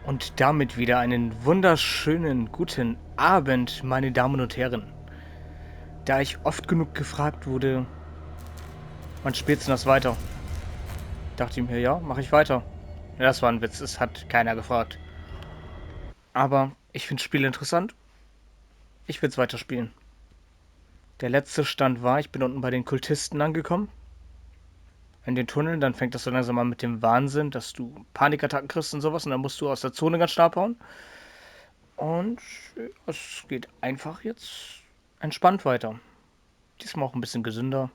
Und damit wieder einen wunderschönen guten Abend, meine Damen und Herren. Da ich oft genug gefragt wurde, wann spielst du das weiter? Dachte ich mir, ja, mache ich weiter. Ja, das war ein Witz, es hat keiner gefragt. Aber ich finde Spiele interessant. Ich will es weiterspielen. Der letzte Stand war, ich bin unten bei den Kultisten angekommen. In den Tunneln, dann fängt das so langsam an mit dem Wahnsinn, dass du Panikattacken kriegst und sowas. Und dann musst du aus der Zone ganz schnell abhauen. Und es geht einfach jetzt entspannt weiter. Diesmal auch ein bisschen gesünder.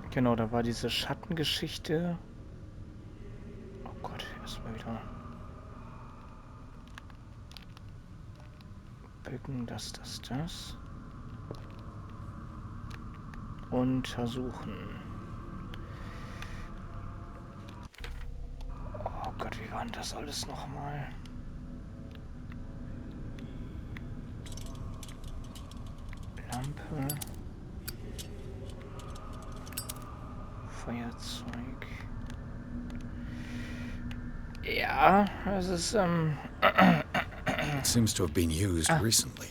Genau, da war diese Schattengeschichte. Oh Gott, erstmal wieder bücken, das. Untersuchen. Oh Gott, wie war denn das alles nochmal? Lampe. Feuerzeug. Ja, es ist, It seems to have been used recently.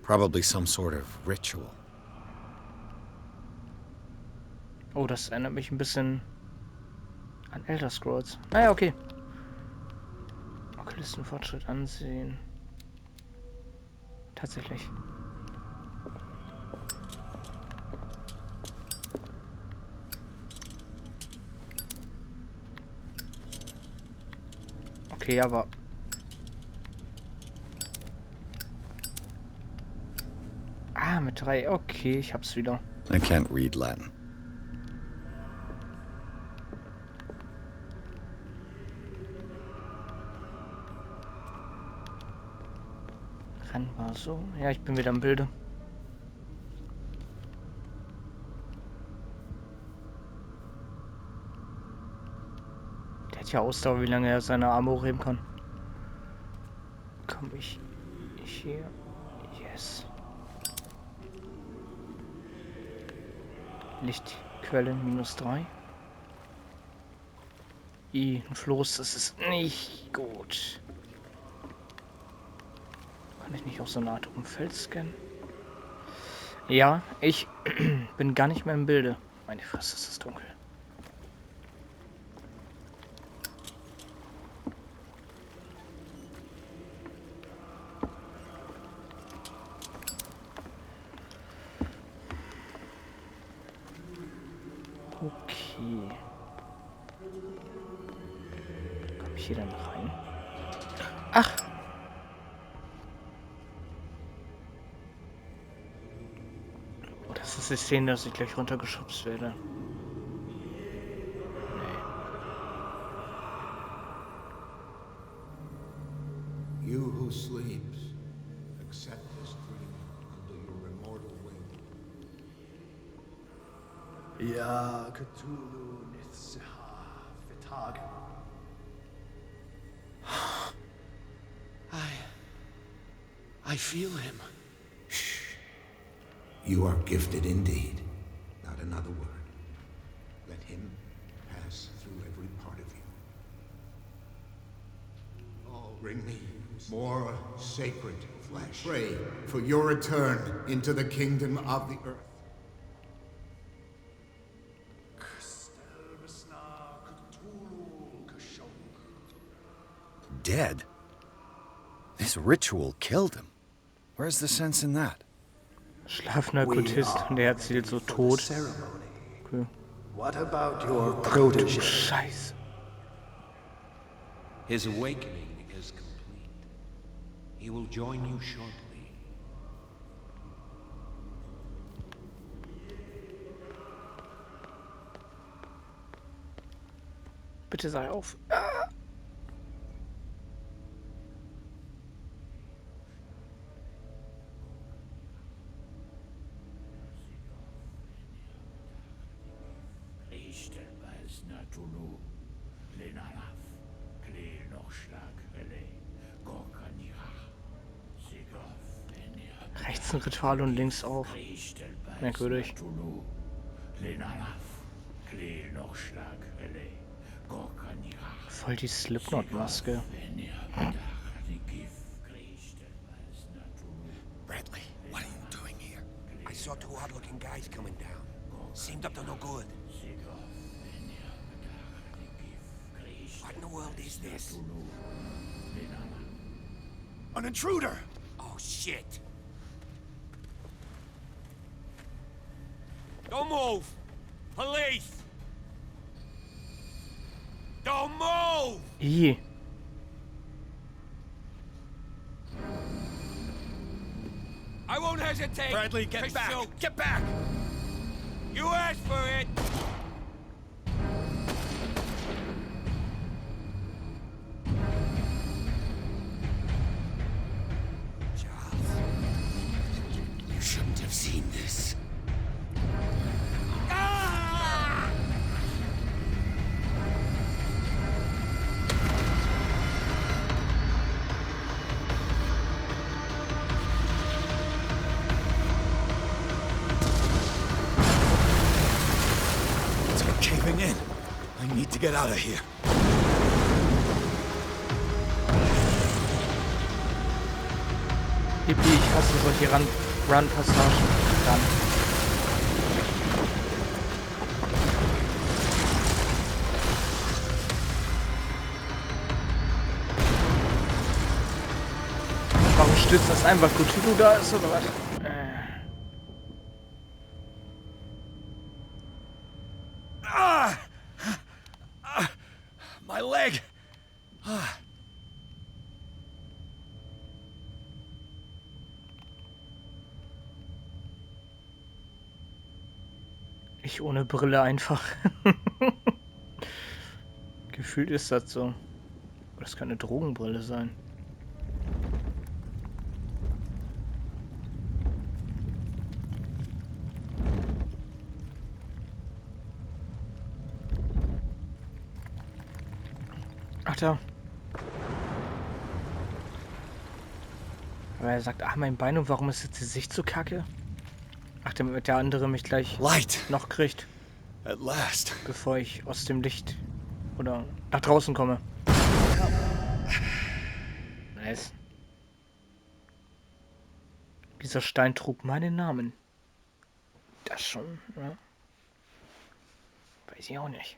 Probably some sort of ritual. Oh, das erinnert mich ein bisschen an Elder Scrolls. Naja, okay. Listenfortschritt ansehen. Tatsächlich. Okay, aber... Ah, mit 3. Okay, ich hab's wieder. I can't read Latin. Ran war so. Ja, ich bin wieder im Bilde. Der hat ja Ausdauer, wie lange er seine Arme hochheben kann. Komm ich hier? Yes. Lichtquelle -3. Ein Floß, das ist nicht gut. Kann ich nicht auf so eine Art Umfeld scannen? Ja, ich bin gar nicht mehr im Bilde. Meine Fresse, ist das dunkel. Okay. Komme ich hier dann rein? Ach! Oh, das ist die Szene, dass ich gleich runtergeschubst werde. You who sleeps, accept this dream under your immortal wing. Ya Cthulhu Nithsiha Vitagen. I feel him. You are gifted indeed. Not another word. Let him pass through every part of you. Oh, bring me more sacred flesh. Pray for your return into the kingdom of the earth. Dead? This ritual killed him. Where's the sense in that? Schlafender Kultist und der erzählt so tot. Okay. What about your Oh, du protege? Scheiße. His awakening is complete. He will join you shortly. Bitte sei auf. Rechts ein Ritual und links auch. Merkwürdig. Voll die Slipknot-Maske. Bradley, what are you doing here? I saw two odd-looking guys coming down. Seemed up to no good. What in the world is this? An intruder! Oh, shit! Don't move! Police! Don't move! Ih. I won't hesitate! Bradley, get to back! shoot. Get back! You asked for it! Charles, you shouldn't have seen this. Ah! It's caving in. I need to get out of here. Yippie, ich hasse solche Run-Passagen. Run. Warum stürzt das ein, weil Cthulhu da ist oder was? My leg! Ich ohne Brille einfach. Gefühlt ist das so. Das kann eine Drogenbrille sein. Ach da. Aber er sagt, ach mein Bein, und warum ist jetzt die Sicht so kacke? Ach, damit der andere mich gleich Light! noch kriegt, At last. bevor ich aus dem Licht oder nach draußen komme. Nice. Dieser Stein trug meinen Namen. Das schon, ja. Weiß ich auch nicht.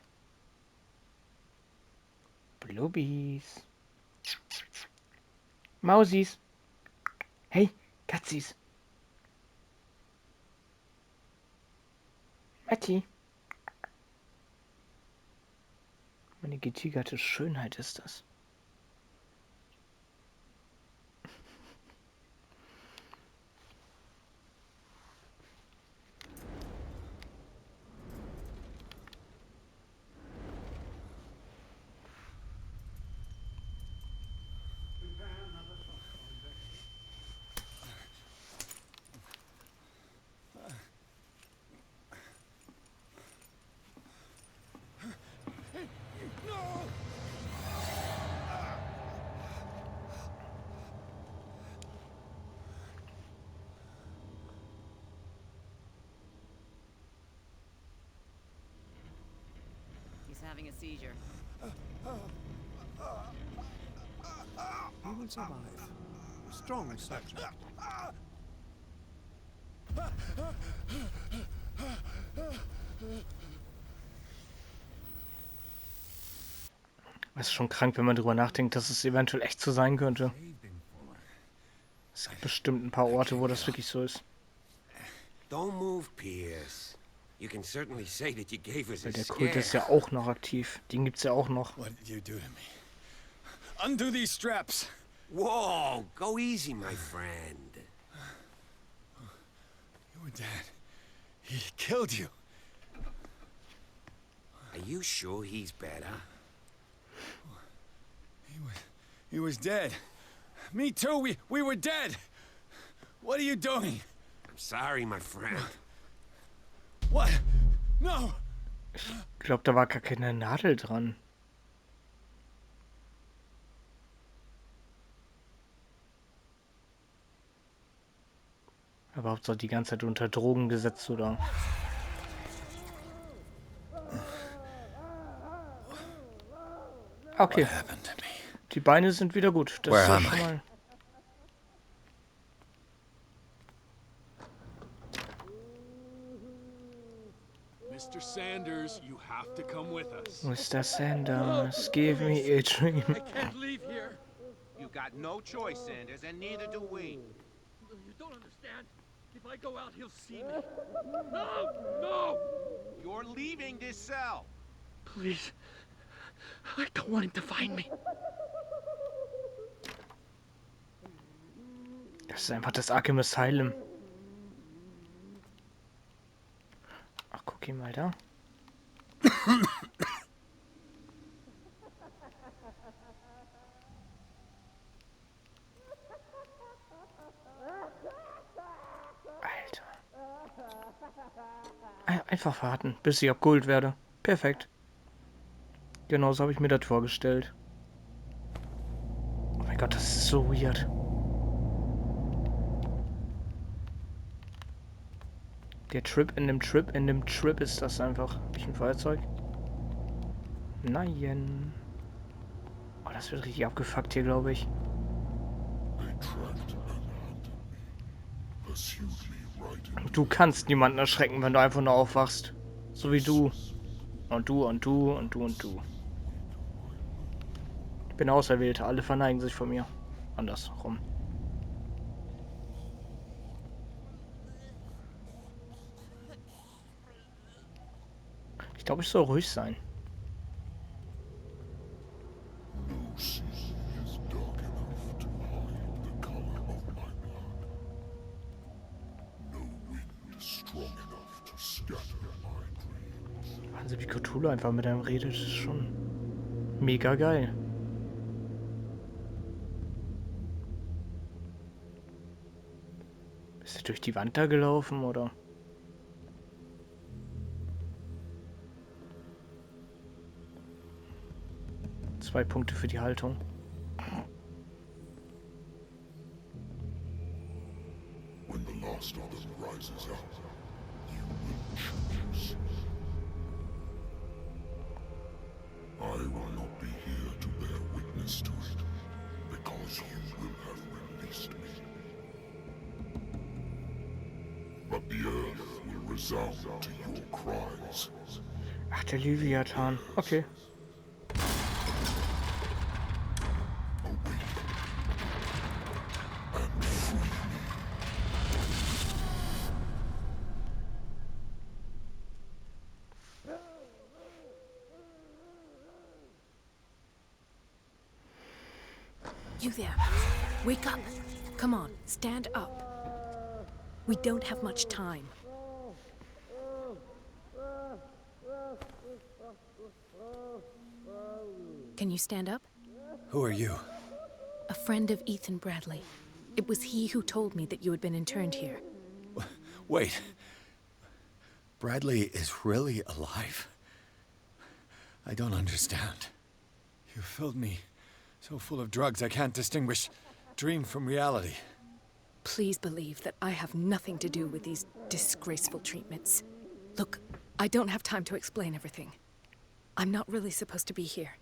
Blubbies. Mausis. Hey, Katzis. Matti. Meine getigerte Schönheit ist das. He's having a seizure. He will survive. Strong subject. Das ist schon krank, wenn man drüber nachdenkt, dass es eventuell echt so sein könnte. Es gibt bestimmt ein paar Orte, wo das wirklich so ist. Don't move, Pierce. You can certainly say that you gave us a Weil der Kult ist scare. ja auch noch aktiv. Den gibt's ja auch noch. What did you do to me? Undo these straps! Whoa, go easy, my friend. Your dad. He killed you. Are you sure he's better? He was dead. Me too. We were dead. What are you doing? I'm sorry, my friend. What? No. Ich glaube, da war gar keine Nadel dran. Aber Hauptsache die ganze Zeit unter Drogen gesetzt, oder? Okay, What happened to me? die Beine sind wieder gut. Das Where ist ja am schon I? mal... Mr. Sanders, you have to come with us. Mr. Sanders, give me a dream. I can't leave here. You got no choice, Sanders, and neither do we. You don't understand. If I go out, he'll see me. No! No! You're leaving this cell. Please. I don't want him to find me. Das ist einfach das Arkham Asylum. Ach, guck ihn mal da. Alter. Einfach warten, bis ich abgeholt werde. Perfekt. Genauso habe ich mir das vorgestellt. Oh mein Gott, das ist so weird. Der Trip in dem Trip in dem Trip ist das einfach. Hab ich ein Feuerzeug? Nein. Oh, das wird richtig abgefuckt hier, glaube ich. Du kannst niemanden erschrecken, wenn du einfach nur aufwachst. So wie du. Und du und du und du und du. Ich bin Auserwählte, alle verneigen sich vor mir. Andersrum. Ich glaube, ich soll ruhig sein. Wahnsinn, wie Cthulhu einfach mit einem redet, ist schon mega geil. Ist er durch die Wand da gelaufen, oder? Zwei Punkte für die Haltung. When the last of them rises up, you will choose. I will not be here to bear witness to it, because you will have released me. But the earth will resound to your cries. Ach, der Leviathan. Okay. You there. Wake up. Come on, stand up. We don't have much time. Can you stand up? Who are you? A friend of Ethan Bradley. It was he who told me that you had been interned here. Wait. Bradley is really alive? I don't understand. You filled me so full of drugs I can't distinguish dream from reality. Please believe that I have nothing to do with these disgraceful treatments. Look, I don't have time to explain everything. I'm not really supposed to be here.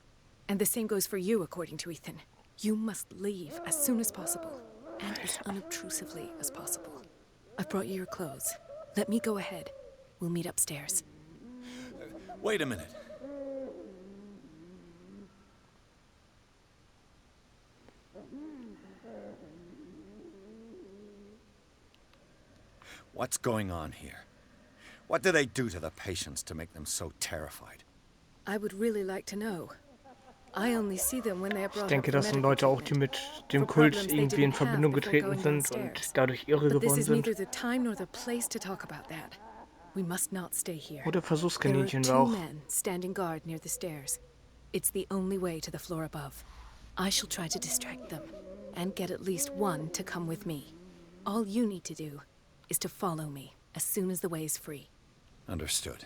And the same goes for you, according to Ethan. You must leave as soon as possible, and as unobtrusively as possible. I've brought you your clothes. Let me go ahead. We'll meet upstairs. Wait a minute. What's going on here? What do they do to the patients to make them so terrified? I would really like to know. I only see them when they are Ich brought up denke, for das sind medical Leute auch, die treatment. mit dem For Kult problems they irgendwie in didn't have Verbindung before getreten going sind downstairs. und dadurch irre But this geworden is sind. neither the time nor the place to talk about that. We must not stay here. Oder There are Versuchskaninchen war two auch. men standing guard near the stairs. It's the only way to the floor above. I shall try to distract them, and get at least one to come with me. All you need to do is to follow me as soon as the way is free. Understood.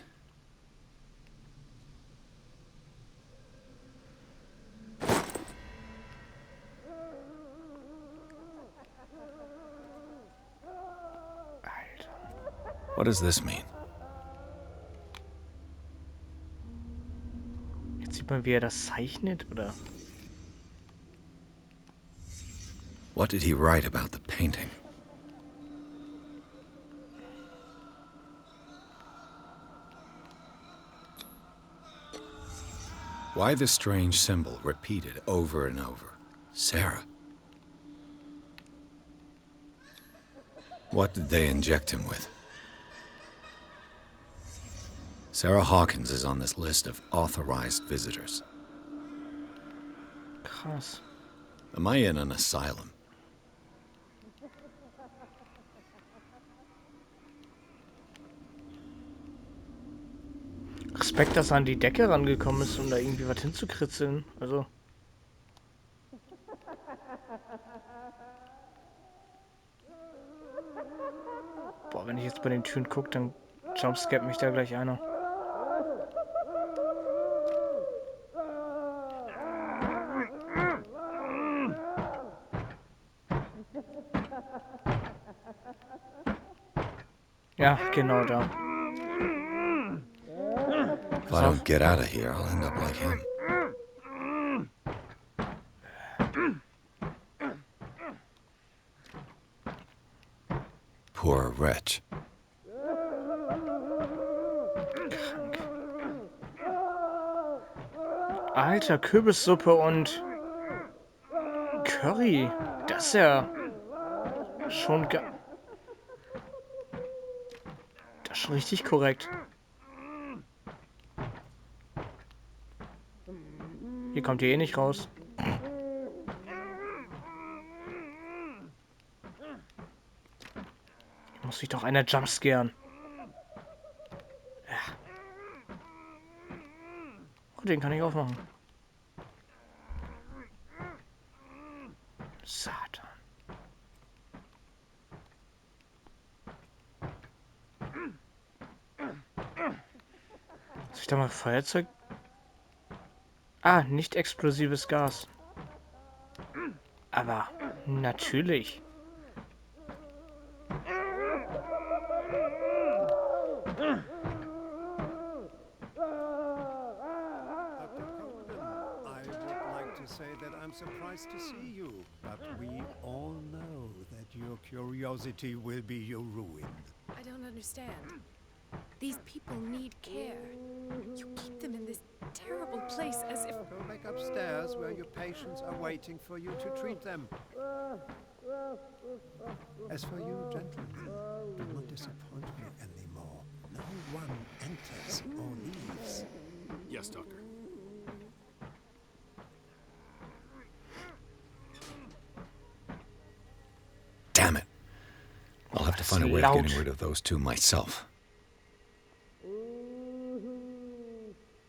What does this mean? Jetzt die Sieht man, wie er das zeichnet, oder? What did he write about the painting? Why the strange symbol repeated over and over? Sarah. What did they inject him with? Sarah Hawkins is on this list of authorized visitors. Krass. Am I in an asylum? Respekt, dass er an die Decke rangekommen ist, um da irgendwie was hinzukritzeln. Also. Boah, wenn ich jetzt bei den Türen gucke, dann jumpscaret mich da gleich einer. Ja, genau da. If I don't get out of here, I'll end up like him. Poor wretch. Alter, Kürbissuppe und Curry. Das ist ja schon das ist schon richtig korrekt. Hier kommt ihr eh nicht raus. Hier muss sich doch einer jumpscaren. Ja. Oh, den kann ich aufmachen. Satan. Soll ich da mal Feuerzeug? Ah, nicht explosives Gas. Aber natürlich. I'm surprised to see you, but we all know that your curiosity will be your ruin. I don't understand. These people need care. You keep them in this terrible place as if... Go back upstairs where your patients are waiting for you to treat them. As for you, gentlemen, do not disappoint me anymore. No one enters or leaves. Yes, Doctor. Damn it. I'll have to find a way of getting rid of those two myself.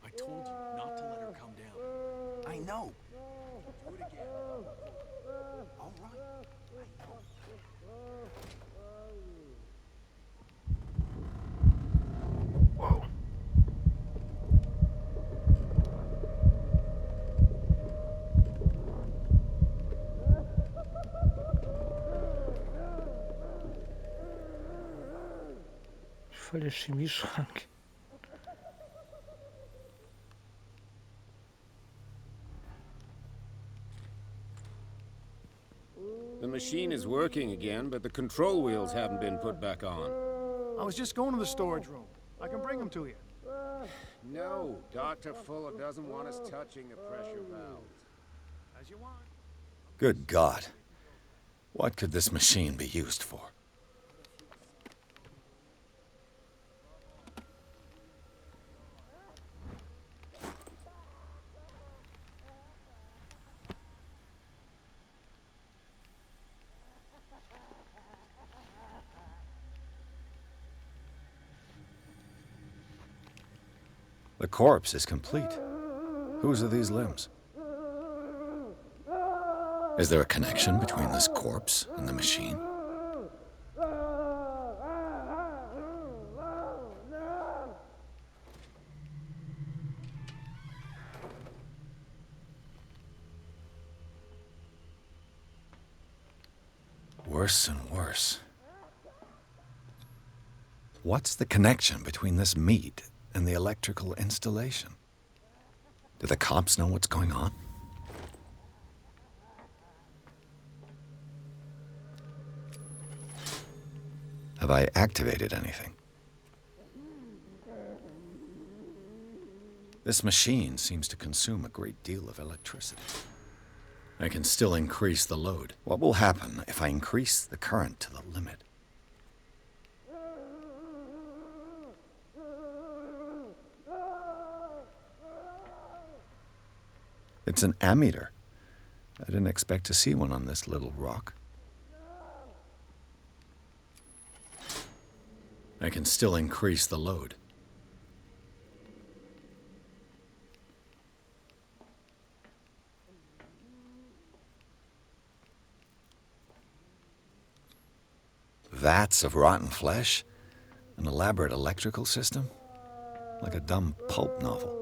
I told you not to let her come down. I know. Do it again. All right. I know. Wow. Voll der Chemieschrank. The machine is working again, but the control wheels haven't been put back on. I was just going to the storage room. I can bring them to you. No, Dr. Fuller doesn't want us touching the pressure valves. As you want. Good God. What could this machine be used for? The corpse is complete. Whose are these limbs? Is there a connection between this corpse and the machine? Worse and worse. What's the connection between this meat and the electrical installation? Do the cops know what's going on? Have I activated anything? This machine seems to consume a great deal of electricity. I can still increase the load. What will happen if I increase the current to the limit? It's an ammeter. I didn't expect to see one on this little rock. I can still increase the load. Vats of rotten flesh? An elaborate electrical system? Like a dumb pulp novel.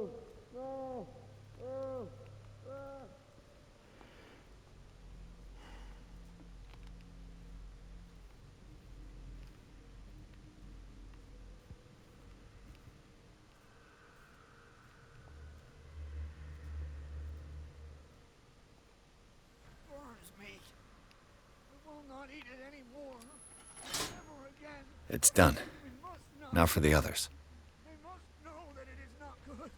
Burns me. I will not eat it anymore. Never again. It's done. We must not. Now for the others. They must know that it is not good.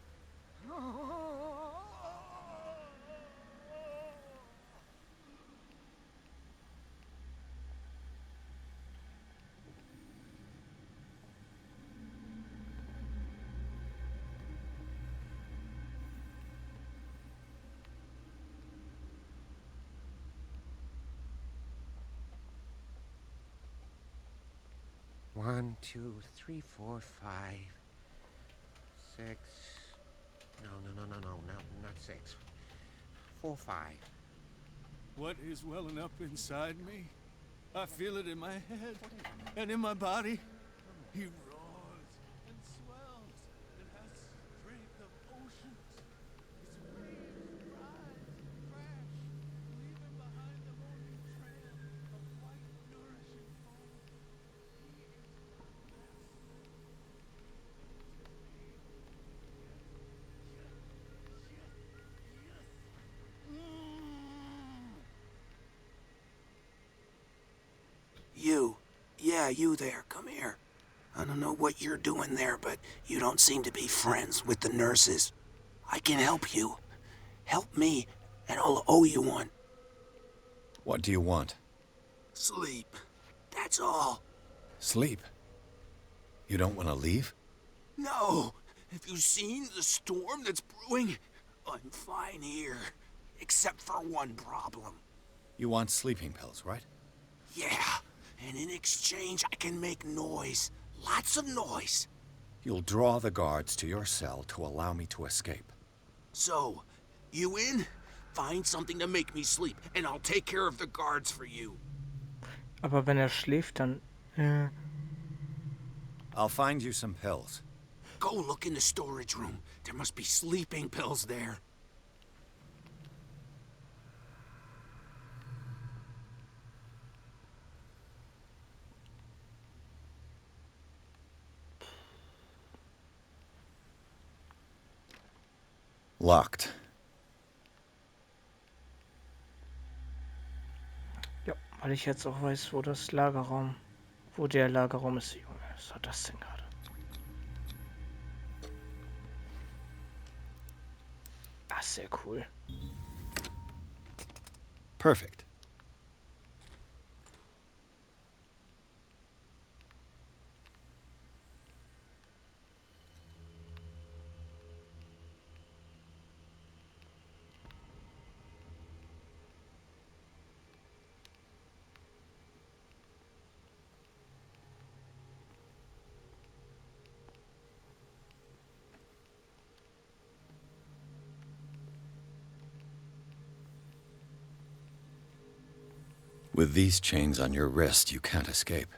One, two, three, four, 5, 6. No, not 6. 4, 5. What is welling up inside me? I feel it in my head and in my body. He roars and swells and has strength of oceans. His waves rise and crash, leaving behind the moaning trail of white, nourishing foam. He is my best. You. Yeah, you there. Come here. I don't know what you're doing there, but you don't seem to be friends with the nurses. I can help you. Help me, and I'll owe you one. What do you want? Sleep. That's all. Sleep? You don't want to leave? No. Have you seen the storm that's brewing? I'm fine here. Except for one problem. You want sleeping pills, right? Yeah. And in exchange, I can make noise. Lots of noise. You'll draw the guards to your cell to allow me to escape. So, you in? Find something to make me sleep, and I'll take care of the guards for you. Aber wenn schläft, dann... I'll find you some pills. Go look in the storage room. There must be sleeping pills there. Locked. Ja, weil ich jetzt auch weiß, wo das Lagerraum... Wo der Lagerraum ist, Junge. Was hat das denn gerade? Ah, sehr cool. Perfect. With these chains on your wrist, you can't escape.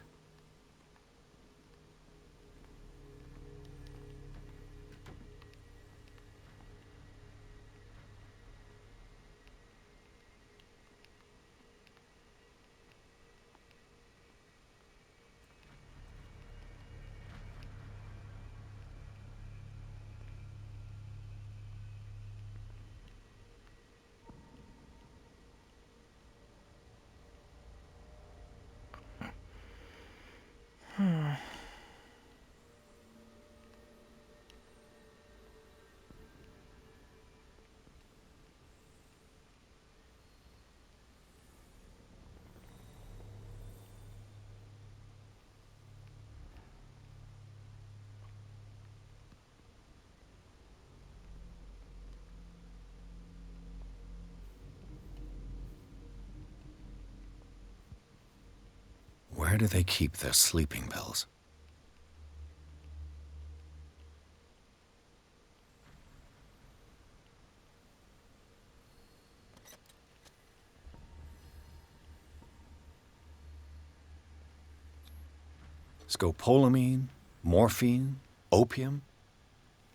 do they keep their sleeping pills? Scopolamine, morphine, opium?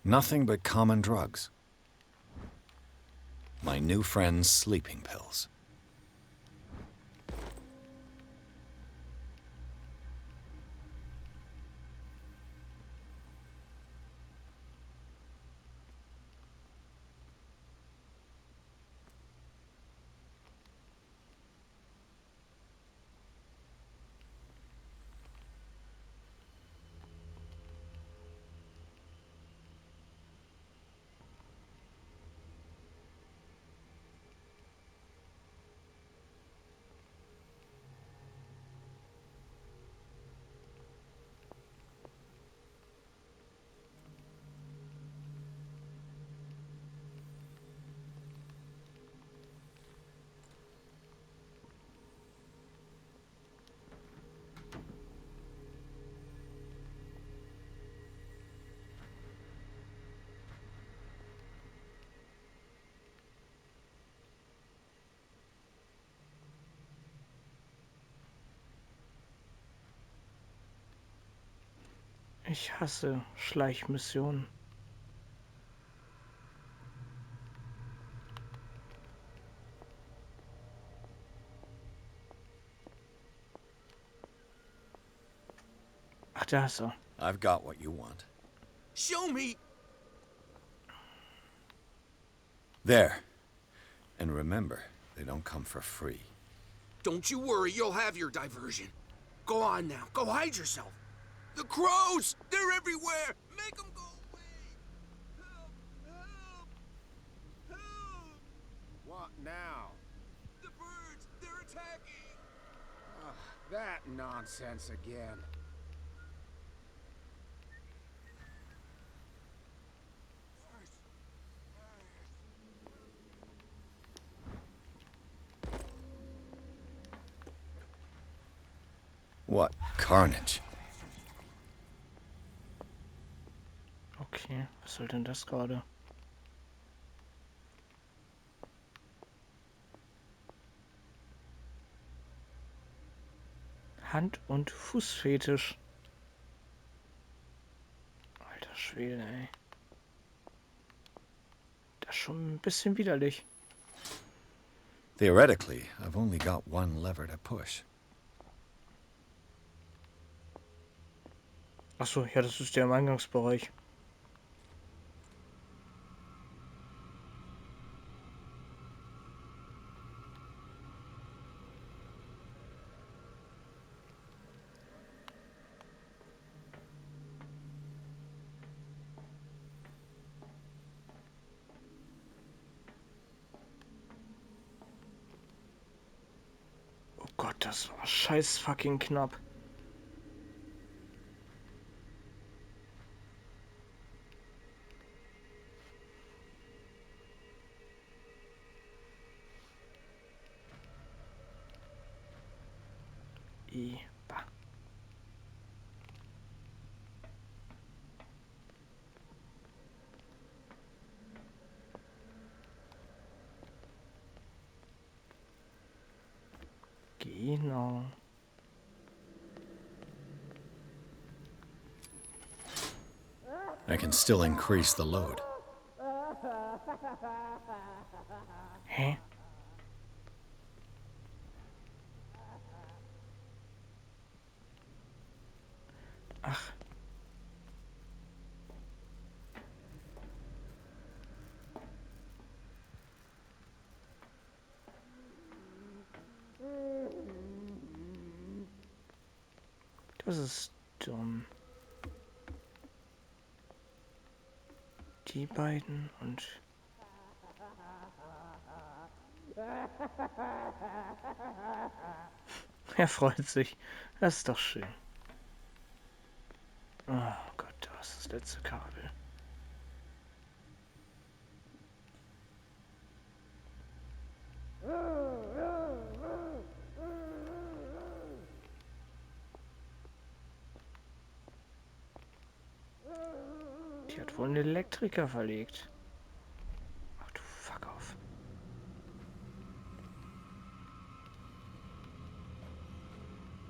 Nothing but common drugs. My new friend's sleeping pills. Ich hasse Schleichmissionen. Ach, da ist er. I've got what you want. Show me! There. And remember, they don't come for free. Don't you worry, you'll have your diversion. Go on now, go hide yourself. The crows! They're everywhere! Make them go away! Help! Help! Help! What now? The birds! They're attacking! That nonsense again. What carnage? Okay, was soll denn das gerade? Hand- und Fußfetisch. Alter Schwede, ey. Das ist schon ein bisschen widerlich. Theoretically, I've only got one lever to push. Achso, ja, das ist der im Eingangsbereich. Oh Gott, das war scheiß fucking knapp. Bah. Genau. I can still increase the load. Hä? Ach. Das ist dumm. Die beiden und... Er freut sich. Das ist doch schön. Oh Gott, da ist das letzte Kabel. wohl ein Elektriker verlegt. Ach du Fuck off.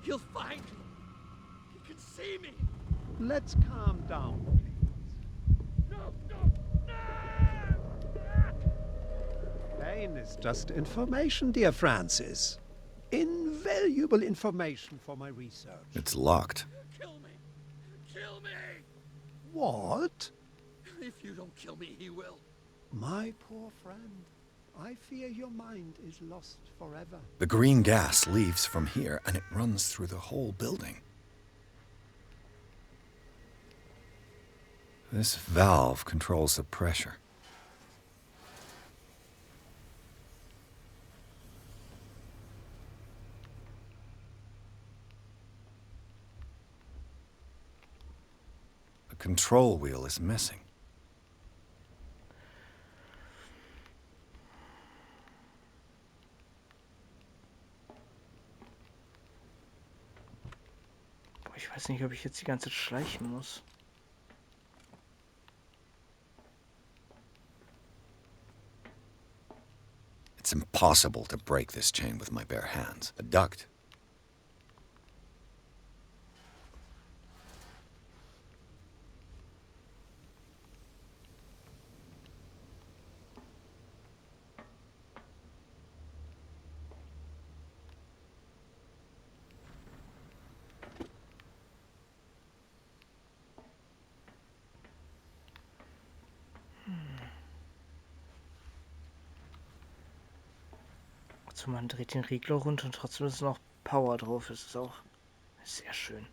He'll find me. He can see me. Let's calm down, please. No, no, Pain is just information, dear Francis. Invaluable information for my research. It's locked. kill me. Kill me. What? If you don't kill me, he will. My poor friend, I fear your mind is lost forever. The green gas leaves from here and it runs through the whole building. This valve controls the pressure. The control wheel is missing. Boah, ich weiß nicht, ob ich jetzt die ganze Zeit schleichen muss. It's impossible to break this chain with my bare hands. A duct. Also man dreht den Regler runter und trotzdem ist noch Power drauf. Das ist auch sehr schön.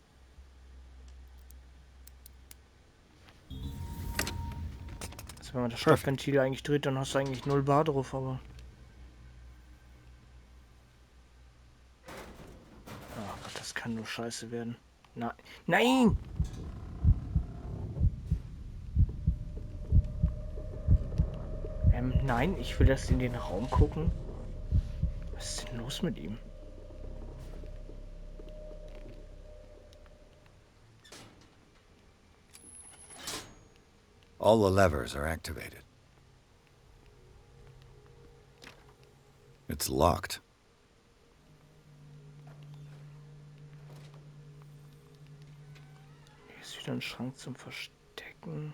Also wenn man das Stoffventil eigentlich dreht, dann hast du eigentlich 0 Bar drauf, aber... Oh Gott, das kann nur scheiße werden. Nein! Nein, ich will erst in den Raum gucken. Was ist denn los mit ihm? All the levers are activated. It's locked. Hier ist wieder ein Schrank zum Verstecken.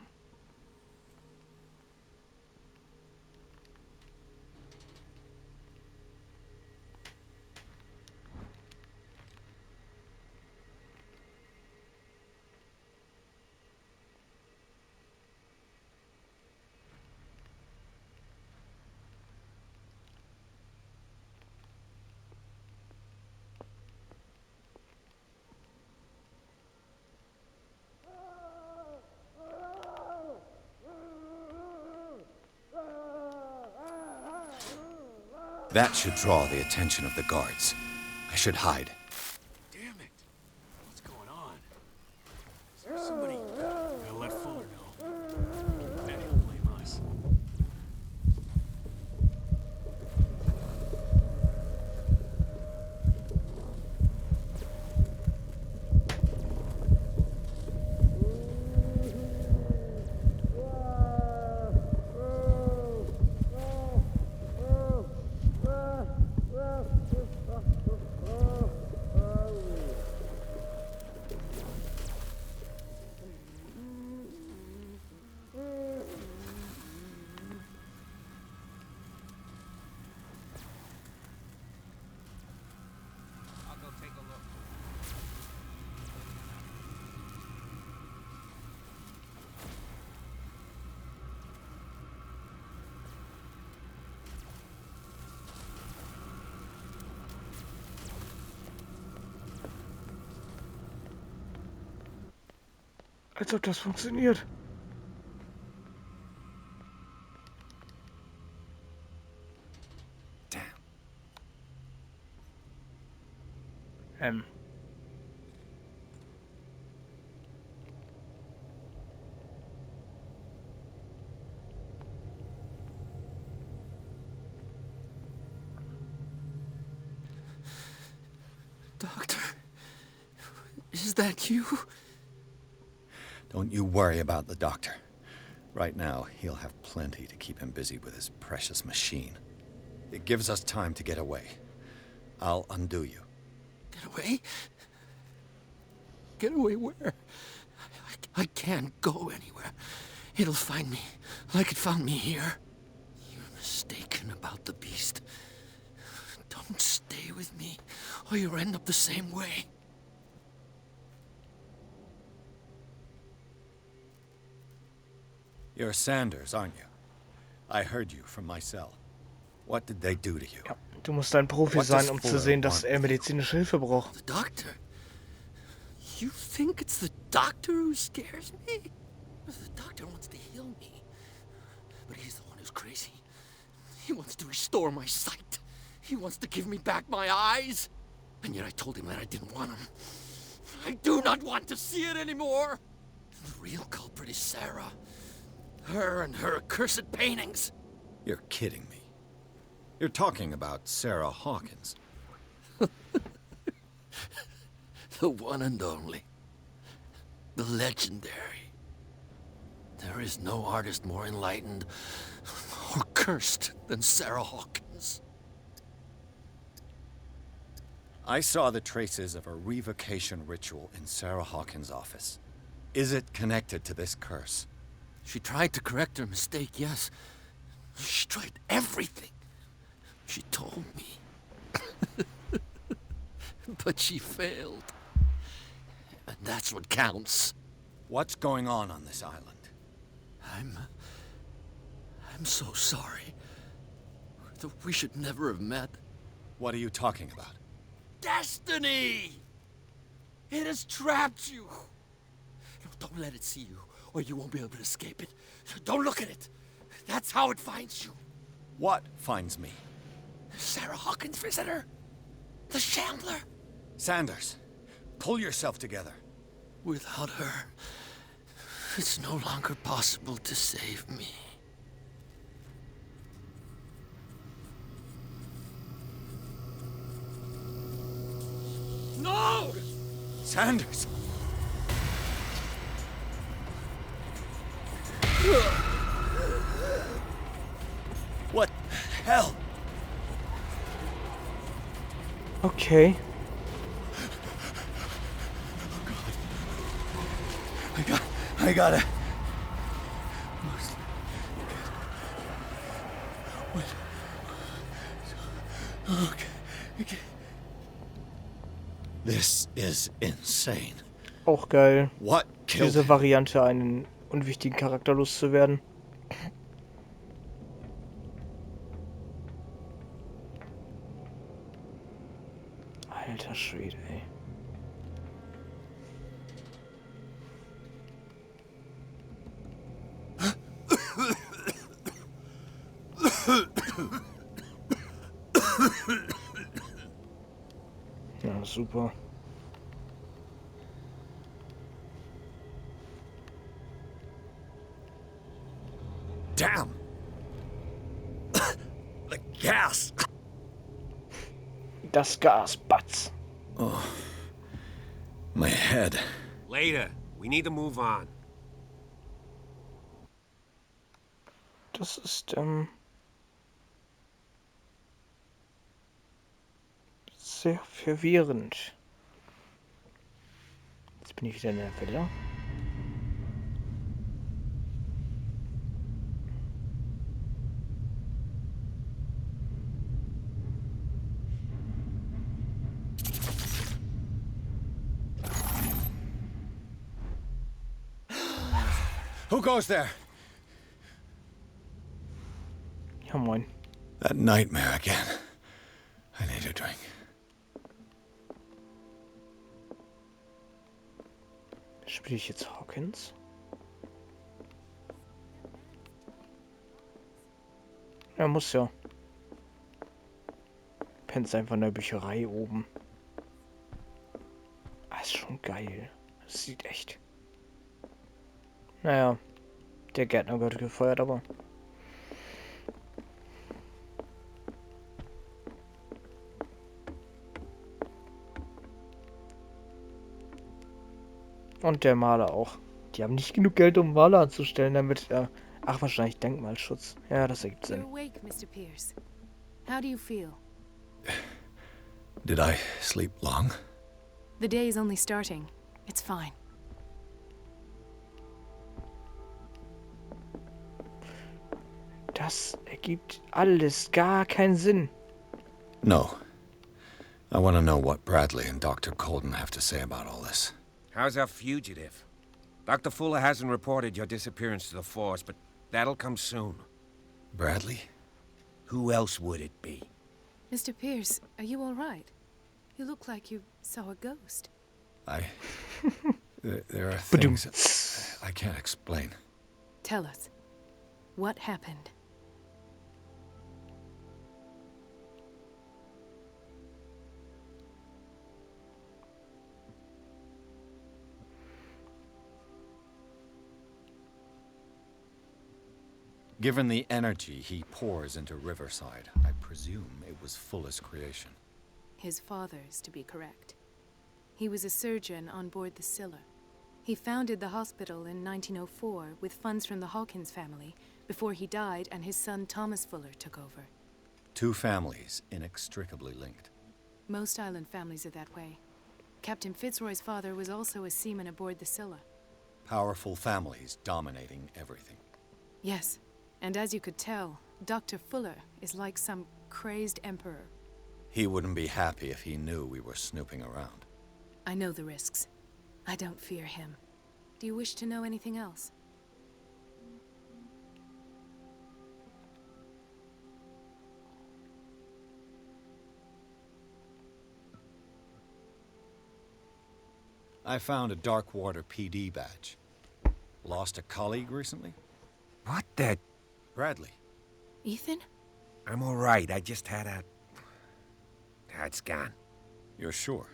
That should draw the attention of the guards. I should hide. Damn it! What's going on? Is there somebody? I'll let Fuller know. Then he'll blame us. Als ob das funktioniert. Doctor, is that you? Don't you worry about the doctor. Right now, he'll have plenty to keep him busy with his precious machine. It gives us time to get away. I'll undo you. Get away? Get away where? I can't go anywhere. It'll find me, like it found me here. You're mistaken about the beast. Don't stay with me, or you'll end up the same way. You're Sanders, aren't you? I heard you from my cell. What did they do to you? Ja, du musst ein Profi sein, um zu sehen, dass er medizinische Hilfe braucht. The doctor? You think it's the doctor who scares me? The doctor wants to heal me. But he's the one who's crazy. He wants to restore my sight. He wants to give me back my eyes. And yet I told him that I didn't want him. I do not want to see it anymore. The real culprit is Sarah. Her and her accursed paintings. You're kidding me. You're talking about Sarah Hawkins. The one and only. The legendary. There is no artist more enlightened or cursed than Sarah Hawkins. I saw the traces of a revocation ritual in Sarah Hawkins' office. Is it connected to this curse? She tried to correct her mistake, yes. She tried everything. She told me. But she failed. And that's what counts. What's going on this island? I'm so sorry. We should never have met. What are you talking about? Destiny! It has trapped you. No, don't let it see you, or you won't be able to escape it. Don't look at it. That's how it finds you. What finds me? Sarah Hawkins' visitor. The Shambler. Sanders, pull yourself together. Without her, it's no longer possible to save me. No! Sanders! What the hell? Okay. I gotta... Okay. This is insane. Auch geil. What killed Diese Variante, einen unwichtigen Charakter loszuwerden. Alter Schwede, ey. Ja, super. Damn! The gas! Das Gas, Batz. Oh. My head. Later. We need to move on. Das ist, sehr verwirrend. Jetzt bin ich wieder in der Villa. Who goes there? Ja, moin. That nightmare again. I need a drink. Spiele ich jetzt Hawkins? Ja, muss ja. Pennst einfach in der Bücherei oben. Ah, ist schon geil. Das sieht echt. Naja, der Gärtner wird gefeuert, aber. Und der Maler auch. Die haben nicht genug Geld, um Wale anzustellen, damit... ach, wahrscheinlich Denkmalschutz. Ja, das ergibt You're Sinn. awake, Mr. Pierce. How do you feel? Did I sleep long? The day is only starting. It's fine. Das ergibt alles gar keinen Sinn. No. I want to know what Bradley and Dr. Colden have to say about all this. How's our fugitive? Dr. Fuller hasn't reported your disappearance to the Force, but that'll come soon. Bradley? Who else would it be? Mr. Pierce, are you all right? You look like you saw a ghost. There are things I can't explain. Tell us. What happened? Given the energy he pours into Riverside, I presume it was Fuller's creation. His father's, to be correct. He was a surgeon on board the Scylla. He founded the hospital in 1904 with funds from the Hawkins family before he died and his son Thomas Fuller took over. Two families inextricably linked. Most island families are that way. Captain Fitzroy's father was also a seaman aboard the Scylla. Powerful families dominating everything. Yes, and as you could tell, Dr. Fuller is like some crazed emperor. He wouldn't be happy if he knew we were snooping around. I know the risks. I don't fear him. Do you wish to know anything else? I found a Darkwater PD badge. Lost a colleague recently? What the... Bradley. Ethan? I'm all right. I just had a... It's gone. You're sure?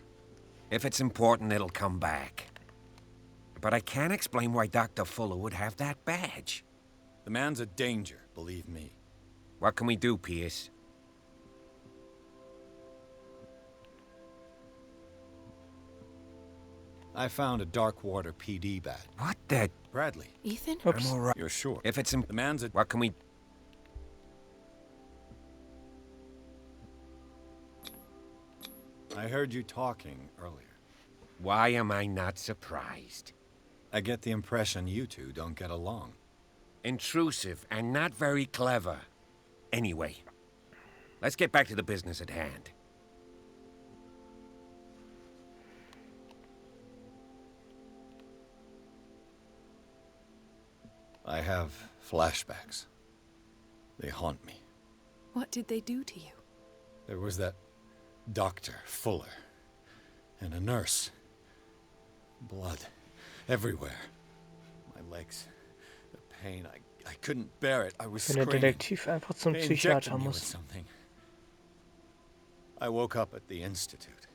If it's important, it'll come back. But I can't explain why Dr. Fuller would have that badge. The man's a danger, believe me. What can we do, Pierce? I found a Darkwater PD badge. What the... Bradley. Ethan? I'm all right. You're sure? If it's The man's a... What can we... I heard you talking earlier. Why am I not surprised? I get the impression you two don't get along. Intrusive and not very clever. Anyway, let's get back to the business at hand. I have flashbacks. They haunt me. What did they do to you? There was that Dr. Fuller and a nurse. Blood everywhere. My legs, the pain, I couldn't bear it. I was Wenn der screaming. Detektiv einfach zum They Psychiater injected me with muss. something. I woke up at the institute.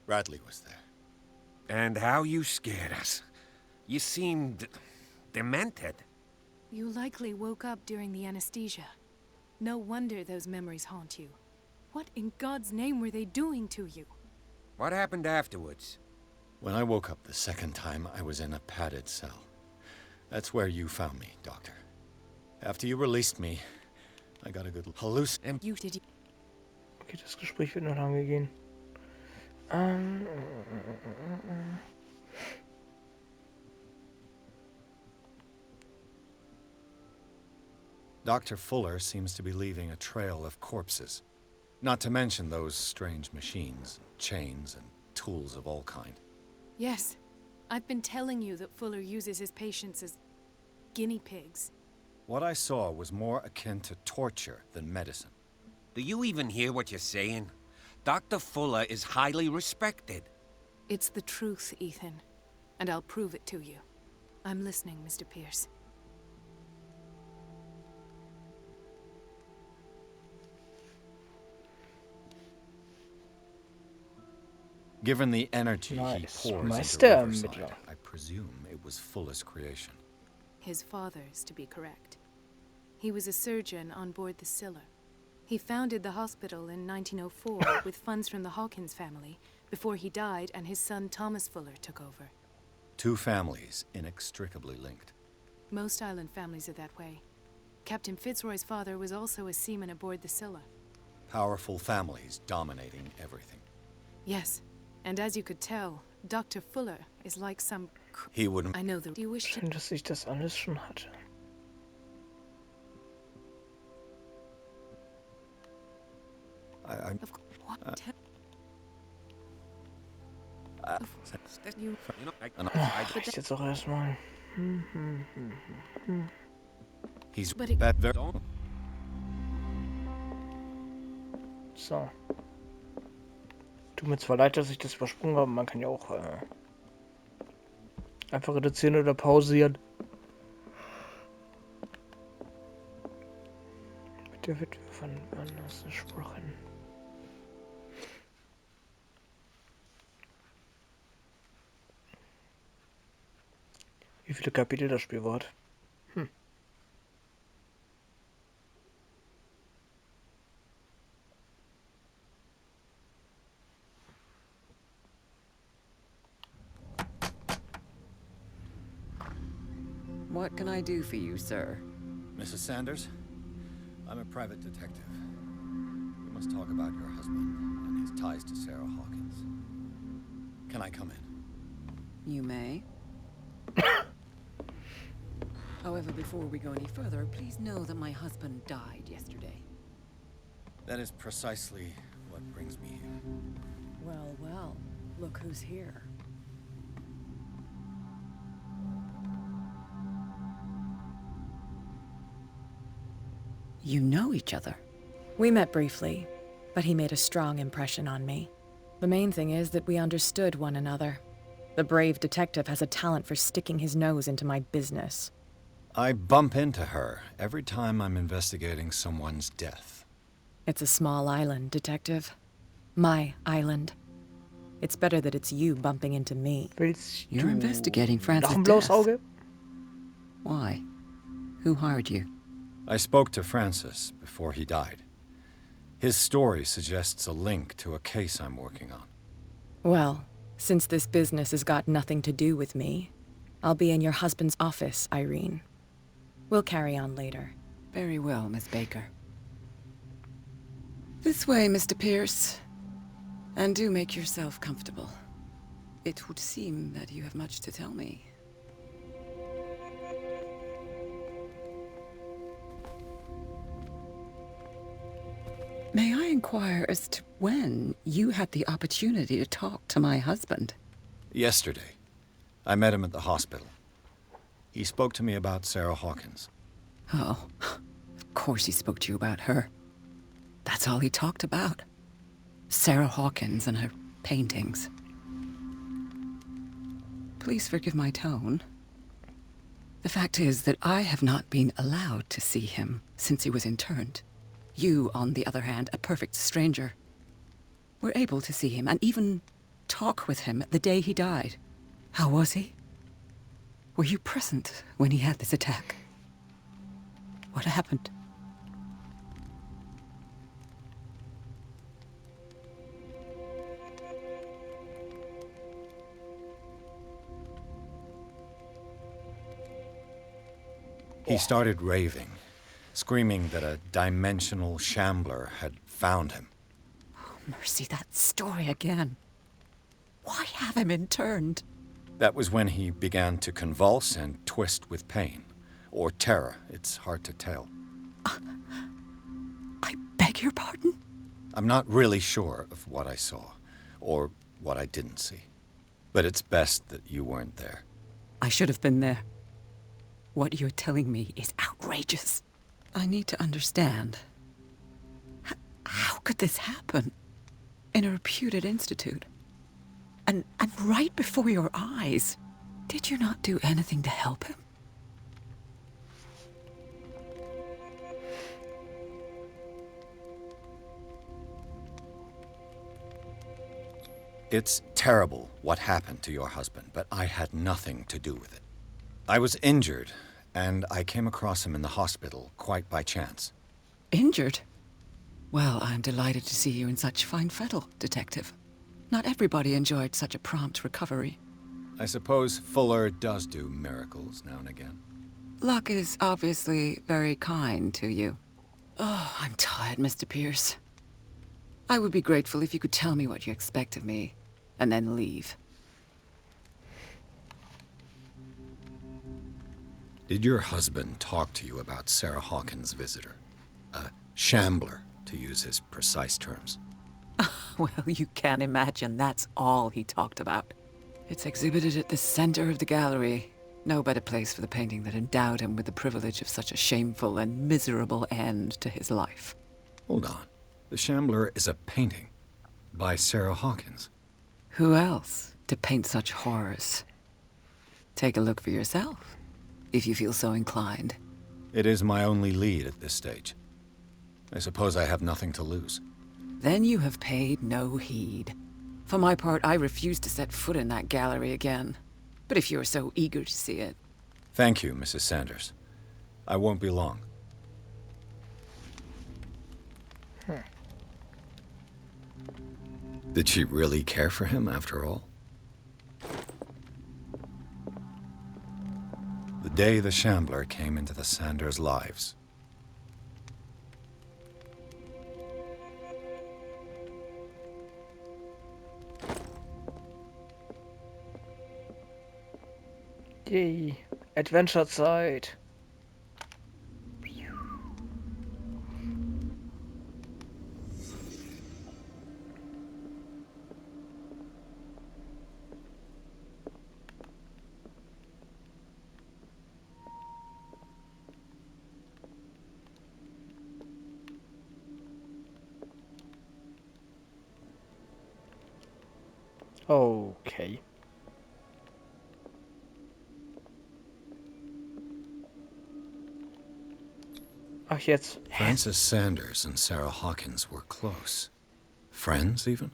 Bradley was there. And how you scared us. You seemed... demented. You likely woke up during the anesthesia. No wonder those memories haunt you. What in God's name were they doing to you? What happened afterwards? When I woke up the second time, I was in a padded cell. That's where you found me, Doctor. After you released me, I got a good hallucination. You did... Okay, das Gespräch wird noch lange gehen. Dr. Fuller seems to be leaving a trail of corpses. Not to mention those strange machines, chains, and tools of all kind. Yes. I've been telling you that Fuller uses his patients as guinea pigs. What I saw was more akin to torture than medicine. Do you even hear what you're saying? Dr. Fuller is highly respected. It's the truth, Ethan. And I'll prove it to you. I'm listening, Mr. Pierce. Given the energy Nice. he pours into Meisterermittler. Riverside, I presume it was Fuller's creation. His father's, to be correct. He was a surgeon on board the Scylla. He founded the hospital in 1904 with funds from the Hawkins family before he died and his son Thomas Fuller took over. Two families inextricably linked. Most island families are that way. Captain Fitzroy's father was also a seaman aboard the Scylla. Powerful families dominating everything. Yes, and as you could tell, Dr. Fuller is like some... He wouldn't... I know the... Do you wish to... Schön, dass ich das alles schon hatte. What? Ich jetzt auch erstmal. He's So. Tut mir zwar leid, dass ich das übersprungen habe, man kann ja auch einfach reduzieren oder pausieren. Mit der Witwe von Anders gesprochen. Wie viele Kapitel das Spiel hat? What can I do for you, sir? Mrs. Sanders, I'm a private detective. We must talk about your husband and his ties to Sarah Hawkins. Can I come in? You may. However, before we go any further, please know that my husband died yesterday. That is precisely what brings me here. Well, well, look who's here. You know each other? We met briefly, but he made a strong impression on me. The main thing is that we understood one another. The brave detective has a talent for sticking his nose into my business. I bump into her every time I'm investigating someone's death. It's a small island, Detective. My island. It's better that it's you bumping into me. You're investigating Francis' Noch ein blaues death. Auge? Why? Who hired you? I spoke to Francis before he died. His story suggests a link to a case I'm working on. Well, since this business has got nothing to do with me, I'll be in your husband's office, Irene. We'll carry on later. Very well, Miss Baker. This way, Mr. Pierce. And do make yourself comfortable. It would seem that you have much to tell me. May I inquire as to when you had the opportunity to talk to my husband? Yesterday, I met him at the hospital. He spoke to me about Sarah Hawkins. Oh, of course he spoke to you about her. That's all he talked about. Sarah Hawkins and her paintings. Please forgive my tone. The fact is that I have not been allowed to see him since he was interned. You, on the other hand, a perfect stranger, were able to see him and even talk with him the day he died. How was he? Were you present when he had this attack? What happened? He started raving, screaming that a dimensional shambler had found him. Oh, mercy, that story again. Why have him interned? That was when he began to convulse and twist with pain. Or terror, it's hard to tell. I beg your pardon? I'm not really sure of what I saw, or what I didn't see. But it's best that you weren't there. I should have been there. What you're telling me is outrageous. I need to understand. How could this happen? In a reputed institute? And right before your eyes? Did you not do anything to help him? It's terrible what happened to your husband, but I had nothing to do with it. I was injured, and I came across him in the hospital quite by chance. Injured? Well, I'm delighted to see you in such fine fettle, Detective. Not everybody enjoyed such a prompt recovery. I suppose Fuller does do miracles now and again. Luck is obviously very kind to you. Oh, I'm tired, Mr. Pierce. I would be grateful if you could tell me what you expect of me, and then leave. Did your husband talk to you about Sarah Hawkins' visitor? A shambler, to use his precise terms. Well, you can imagine that's all he talked about. It's exhibited at the center of the gallery. No better place for the painting that endowed him with the privilege of such a shameful and miserable end to his life. Hold on. The Shambler is a painting by Sarah Hawkins. Who else to paint such horrors? Take a look for yourself, if you feel so inclined. It is my only lead at this stage. I suppose I have nothing to lose. Then you have paid no heed. For my part, I refuse to set foot in that gallery again. But if you're so eager to see it... Thank you, Mrs. Sanders. I won't be long. Did she really care for him after all? The day the Shambler came into the Sanders' lives. Yay, Adventure-Zeit. Okay. Ach, jetzt. Francis Sanders and Sarah Hawkins were close. Friends, even?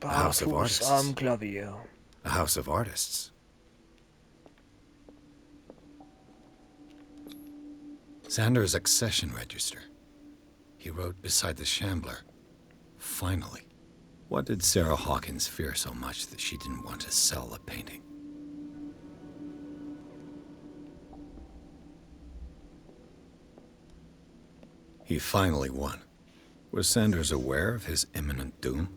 A house of artists. Am Klavier. A house of artists. Sanders' accession register. He wrote beside the Shambler, "Finally." What did Sarah Hawkins fear so much that she didn't want to sell the painting? He finally won. Was Sanders aware of his imminent doom?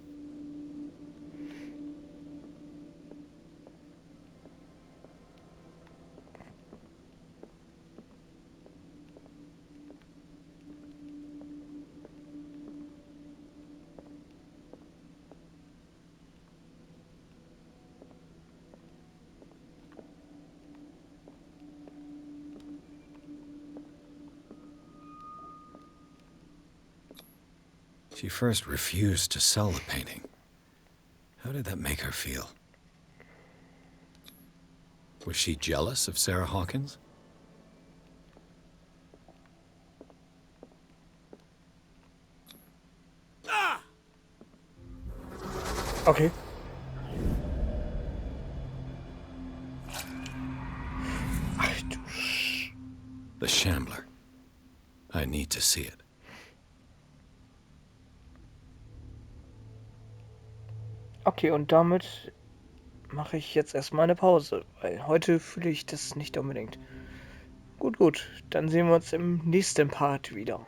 She first refused to sell the painting. How did that make her feel? Was she jealous of Sarah Hawkins? Okay. Ach du The Shambler. I need to see it. Okay, und damit mache ich jetzt erstmal eine Pause, weil heute fühle ich das nicht unbedingt. Gut, dann sehen wir uns im nächsten Part wieder.